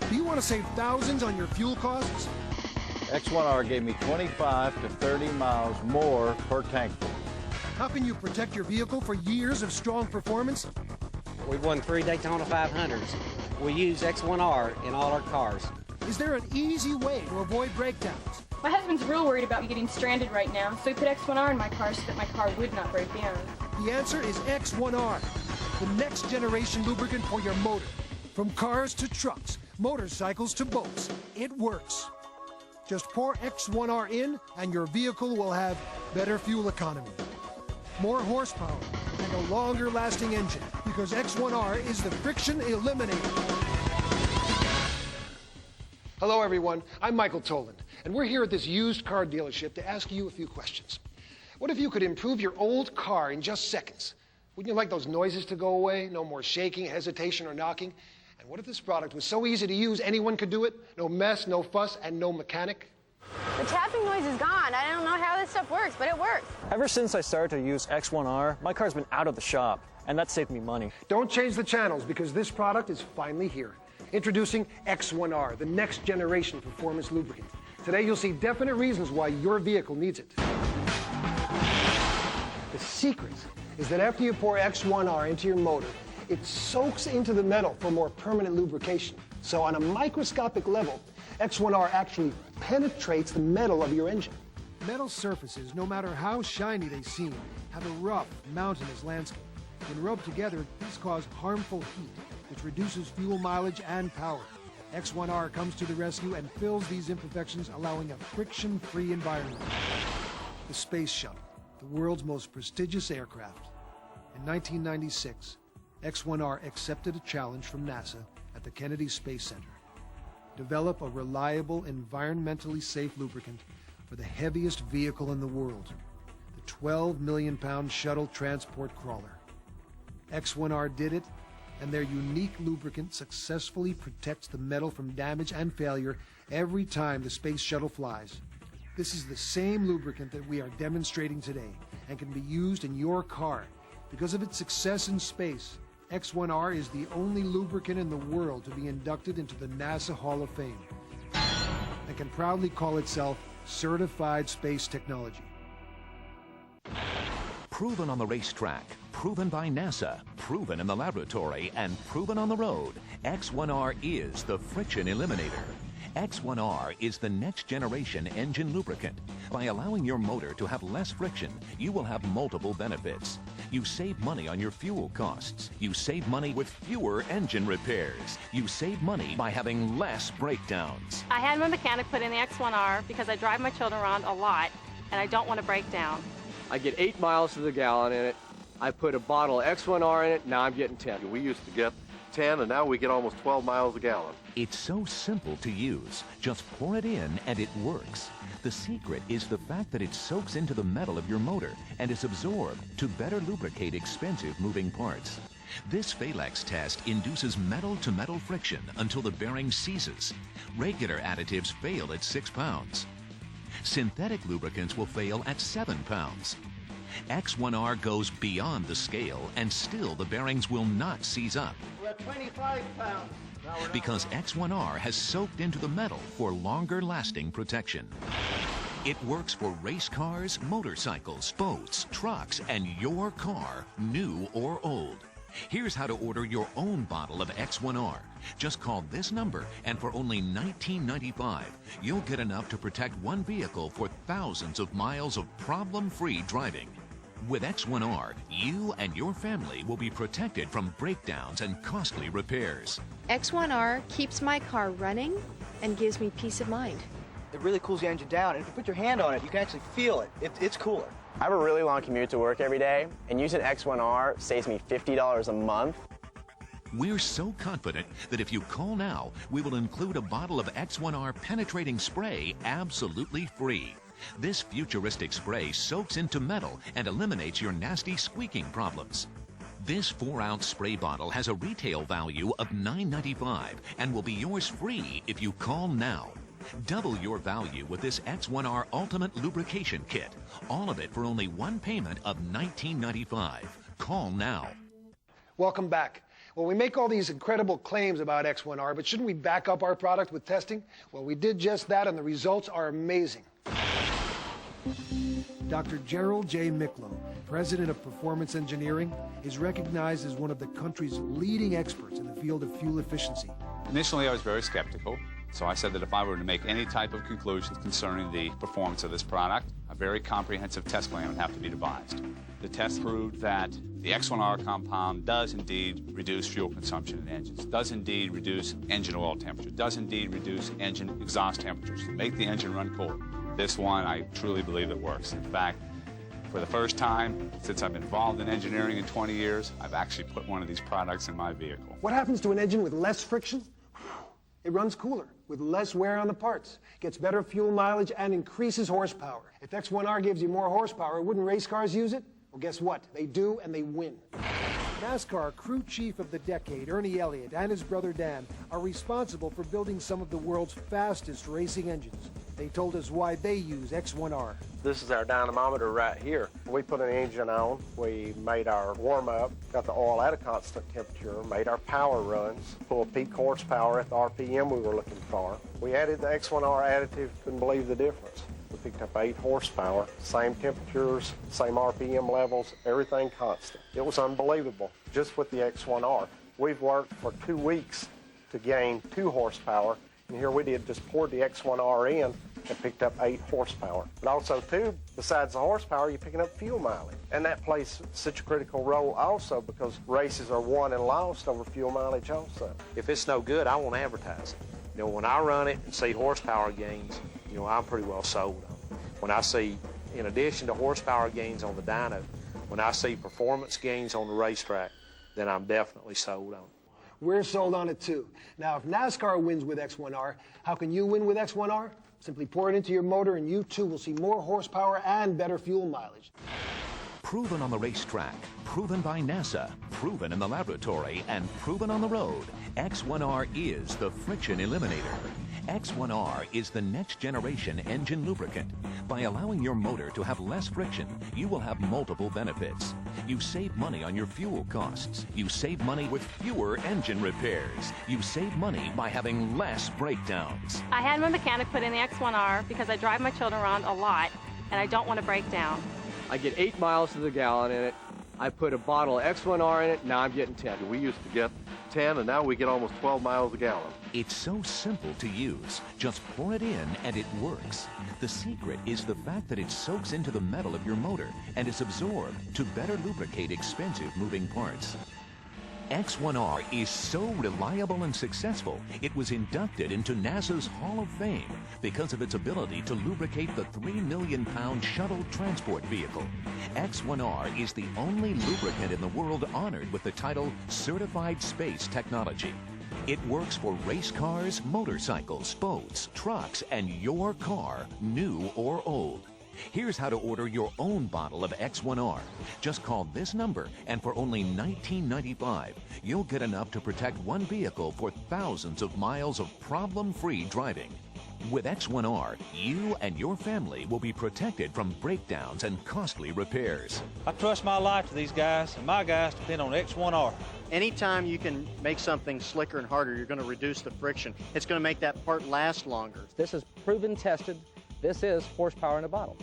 Do you want to save thousands on your fuel costs? X-1R gave me 25 to 30 miles more per tank full. How can you protect your vehicle for years of strong performance? We've won 3 Daytona 500s. We use X-1R in all our cars. Is there an easy way to avoid breakdowns? My husband's real worried about me getting stranded right now, so he put X-1R in my car so that my car would not break down. The answer is X-1R, the next generation lubricant for your motor. From cars to trucks, motorcycles to boats, it works. Just pour X-1R in and your vehicle will have better fuel economy, more horsepower, and a longer lasting engine, because X-1R is the friction eliminator. Hello everyone, I'm Michael Toland, and we're here at this used car dealership to ask you a few questions. What if you could improve your old car in just seconds? Wouldn't you like those noises to go away? No more shaking, hesitation, or knocking? And what if this product was so easy to use anyone could do it? No mess, no fuss, and no mechanic? The tapping noise is gone. I don't know how this stuff works, but it works. Ever since I started to use X-1R, my car's been out of the shop, and that saved me money. Don't change the channels, because this product is finally here. Introducing X-1R, the next generation performance lubricant. Today you'll see definite reasons why your vehicle needs it. The secret is that after you pour X-1R into your motor, it soaks into the metal for more permanent lubrication. So on a microscopic level, X-1R actually penetrates the metal of your engine. Metal surfaces, no matter how shiny they seem, have a rough, mountainous landscape. When rubbed together, these cause harmful heat, which reduces fuel mileage and power. X-1R comes to the rescue and fills these imperfections, allowing a friction-free environment. The Space Shuttle, the world's most prestigious aircraft. In 1996, X-1R accepted a challenge from NASA at the Kennedy Space Center. Develop a reliable, environmentally safe lubricant for the heaviest vehicle in the world, the 12 million pound shuttle transport crawler. X-1R did it, and their unique lubricant successfully protects the metal from damage and failure every time the space shuttle flies. This is the same lubricant that we are demonstrating today and can be used in your car. Because of its success in space, X-1R is the only lubricant in the world to be inducted into the NASA Hall of Fame and can proudly call itself Certified Space Technology. Proven on the racetrack, proven by NASA, proven in the laboratory, and proven on the road, X-1R is the friction eliminator. X-1R is the next generation engine lubricant. By allowing your motor to have less friction, you will have multiple benefits. You save money on your fuel costs. You save money with fewer engine repairs. You save money by having less breakdowns. I had my mechanic put in the X-1R because I drive my children around a lot and I don't want to break down. I get 8 miles to the gallon in it. I put a bottle of X-1R in it, now I'm getting 10. We used to get 10, and now we get almost 12 miles a gallon. It's so simple to use. Just pour it in and it works. The secret is the fact that it soaks into the metal of your motor and is absorbed to better lubricate expensive moving parts. This Phalanx test induces metal-to-metal friction until the bearing seizes. Regular additives fail at 6 pounds. Synthetic lubricants will fail at 7 pounds. X-1R goes beyond the scale and still the bearings will not seize up. We're at 25 pounds. Because X-1R has soaked into the metal for longer lasting protection. It works for race cars, motorcycles, boats, trucks, and your car, new or old. Here's how to order your own bottle of X-1R. Just call this number, and for only $19.95, you'll get enough to protect one vehicle for thousands of miles of problem-free driving. With X-1R, you and your family will be protected from breakdowns and costly repairs. X-1R keeps my car running and gives me peace of mind. It really cools the engine down, and if you put your hand on it, you can actually feel it. It's cooler. I have a really long commute to work every day, and using X-1R saves me $50 a month. We're so confident that if you call now, we will include a bottle of X-1R penetrating spray absolutely free. This futuristic spray soaks into metal and eliminates your nasty squeaking problems. This 4-ounce spray bottle has a retail value of $9.95 and will be yours free if you call now. Double your value with this X-1R Ultimate Lubrication Kit. All of it for only one payment of $19.95. Call now. Welcome back. Well, we make all these incredible claims about X-1R, but shouldn't we back up our product with testing? Well, we did just that, and the results are amazing. Dr. Gerald J. Miklo, president of Performance Engineering, is recognized as one of the country's leading experts in the field of fuel efficiency. Initially, I was very skeptical, so I said that if I were to make any type of conclusions concerning the performance of this product, a very comprehensive test plan would have to be devised. The test proved that the X-1R compound does indeed reduce fuel consumption in engines, does indeed reduce engine oil temperature, does indeed reduce engine exhaust temperatures, make the engine run cooler. This one, I truly believe it works. In fact, for the first time since I've been involved in engineering in 20 years, I've actually put one of these products in my vehicle. What happens to an engine with less friction? It runs cooler, with less wear on the parts, gets better fuel mileage, and increases horsepower. If X-1R gives you more horsepower, wouldn't race cars use it? Well, guess what? They do, and they win. NASCAR crew chief of the decade, Ernie Elliott, and his brother Dan are responsible for building some of the world's fastest racing engines. They told us why they use X-1R. This is our dynamometer right here. We put an engine on, we made our warm-up, got the oil at a constant temperature, made our power runs, pulled peak horsepower at the RPM we were looking for. We added the X-1R additive, couldn't believe the difference. We picked up 8 horsepower, same temperatures, same RPM levels, everything constant. It was unbelievable, just with the X-1R. We've worked for 2 weeks to gain 2 horsepower, and here we did just poured the X-1R in and picked up 8 horsepower. But also, too, besides the horsepower, you're picking up fuel mileage. And that plays such a critical role also because races are won and lost over fuel mileage also. If it's no good, I won't advertise it. You know, when I run it and see horsepower gains, you know, I'm pretty well sold on it. When I see, in addition to horsepower gains on the dyno, when I see performance gains on the racetrack, then I'm definitely sold on it. We're sold on it too. Now, if NASCAR wins with X-1R, how can you win with X-1R? Simply pour it into your motor and you too will see more horsepower and better fuel mileage. Proven on the racetrack, proven by NASA, proven in the laboratory, and proven on the road, X-1R is the friction eliminator. X-1R is the next generation engine lubricant. By allowing your motor to have less friction, you will have multiple benefits. You save money on your fuel costs. You save money with fewer engine repairs. You save money by having less breakdowns. I had my mechanic put in the X-1R because I drive my children around a lot and I don't want to break down. I get 8 miles to the gallon in it. I put a bottle of X-1R in it, now I'm getting 10. We used to get 10, and now we get almost 12 miles a gallon. It's so simple to use. Just pour it in and it works. The secret is the fact that it soaks into the metal of your motor and is absorbed to better lubricate expensive moving parts. X-1R is so reliable and successful, it was inducted into NASA's Hall of Fame because of its ability to lubricate the 3 million pound shuttle transport vehicle. X-1R is the only lubricant in the world honored with the title Certified Space Technology. It works for race cars, motorcycles, boats, trucks, and your car, new or old. Here's how to order your own bottle of X-1R. Just call this number, and for only $19.95, you'll get enough to protect one vehicle for thousands of miles of problem-free driving. With X-1R, you and your family will be protected from breakdowns and costly repairs. I trust my life to these guys, and my guys depend on X-1R. Anytime you can make something slicker and harder, you're going to reduce the friction. It's going to make that part last longer. This is proven, tested. This is horsepower in a bottle.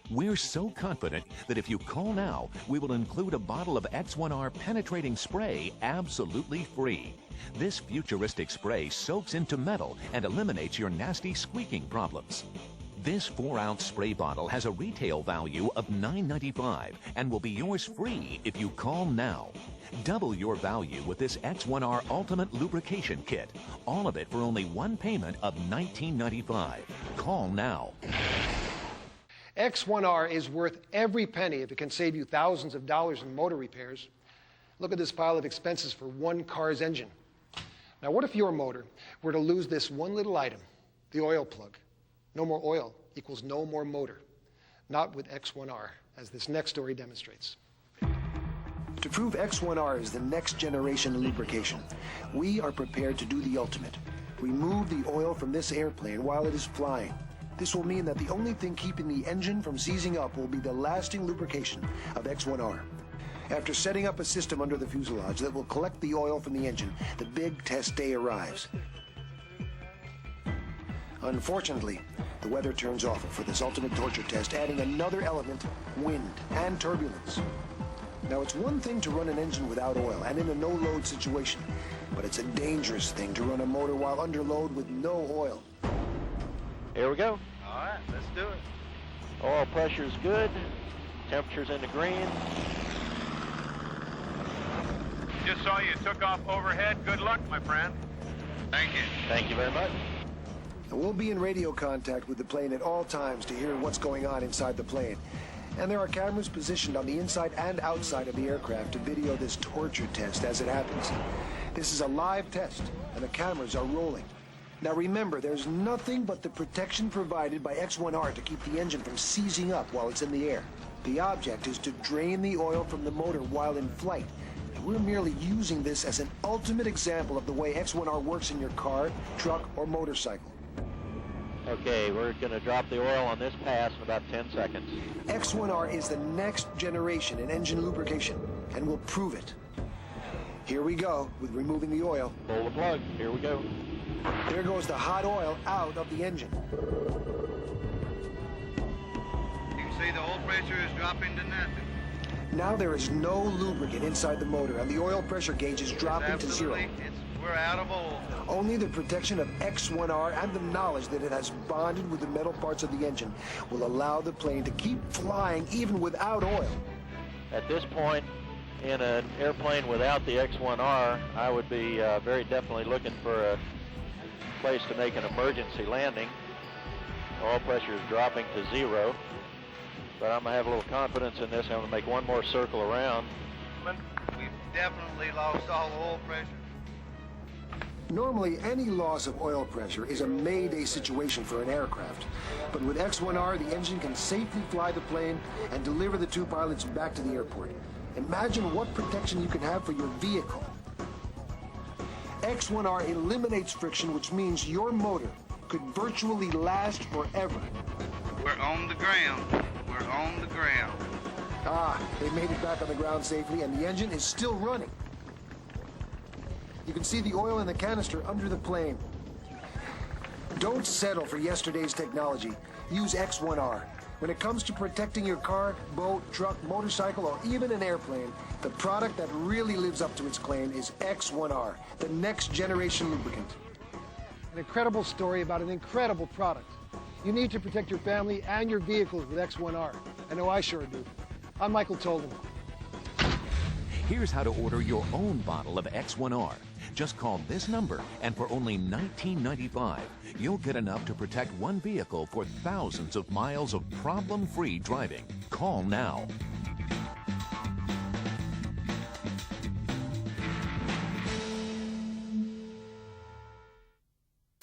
We're so confident that if you call now, we will include a bottle of X-1R penetrating spray absolutely free. This futuristic spray soaks into metal and eliminates your nasty squeaking problems. This 4-ounce spray bottle has a retail value of $9.95 and will be yours free if you call now. Double your value with this X-1R Ultimate Lubrication Kit. All of it for only one payment of $19.95. Call now. X-1R is worth every penny if it can save you thousands of dollars in motor repairs. Look at this pile of expenses for one car's engine. Now, what if your motor were to lose this one little item, the oil plug? No more oil equals no more motor. Not with X-1R, as this next story demonstrates. To prove X-1R is the next generation lubrication, we are prepared to do the ultimate. Remove the oil from this airplane while it is flying. This will mean that the only thing keeping the engine from seizing up will be the lasting lubrication of X-1R. After setting up a system under the fuselage that will collect the oil from the engine, the big test day arrives. Unfortunately, the weather turns awful for this ultimate torture test, adding another element, wind and turbulence. Now, it's one thing to run an engine without oil and in a no-load situation, but it's a dangerous thing to run a motor while under load with no oil. Here we go. All right, let's do it. Oil pressure's good. Temperature's in the green. Just saw you took off overhead. Good luck, my friend. Thank you. Thank you very much. And we'll be in radio contact with the plane at all times to hear what's going on inside the plane. And there are cameras positioned on the inside and outside of the aircraft to video this torture test as it happens. This is a live test, and the cameras are rolling. Now remember, there's nothing but the protection provided by X-1R to keep the engine from seizing up while it's in the air. The object is to drain the oil from the motor while in flight. And we're merely using this as an ultimate example of the way X-1R works in your car, truck, or motorcycle. Okay, we're going to drop the oil on this pass in about 10 seconds. X-1R is the next generation in engine lubrication, and we'll prove it. Here we go with removing the oil. Pull the plug. Here we go. There goes the hot oil out of the engine. You can see the oil pressure is dropping to nothing. Now there is no lubricant inside the motor, and the oil pressure gauge is dropping to zero. We're out of oil. Only the protection of X-1R and the knowledge that it has bonded with the metal parts of the engine will allow the plane to keep flying even without oil. At this point, in an airplane without the X-1R, I would be very definitely looking for a place to make an emergency landing. Oil pressure is dropping to zero, but I'm going to have a little confidence in this. I'm going to make one more circle around. We've definitely lost all the oil pressure. Normally, any loss of oil pressure is a mayday situation for an aircraft. But with X-1R, the engine can safely fly the plane and deliver the two pilots back to the airport. Imagine what protection you can have for your vehicle. X-1R eliminates friction, which means your motor could virtually last forever. We're on the ground. We're on the ground. Ah, they made it back on the ground safely, and the engine is still running. You can see the oil in the canister under the plane. Don't settle for yesterday's technology. Use X-1R. When it comes to protecting your car, boat, truck, motorcycle, or even an airplane, the product that really lives up to its claim is X-1R, the next generation lubricant. An incredible story about an incredible product. You need to protect your family and your vehicles with X-1R. I know I sure do. I'm Michael Tolden. Here's how to order your own bottle of X-1R. Just call this number, and for only $19.95, you'll get enough to protect one vehicle for thousands of miles of problem-free driving. Call now.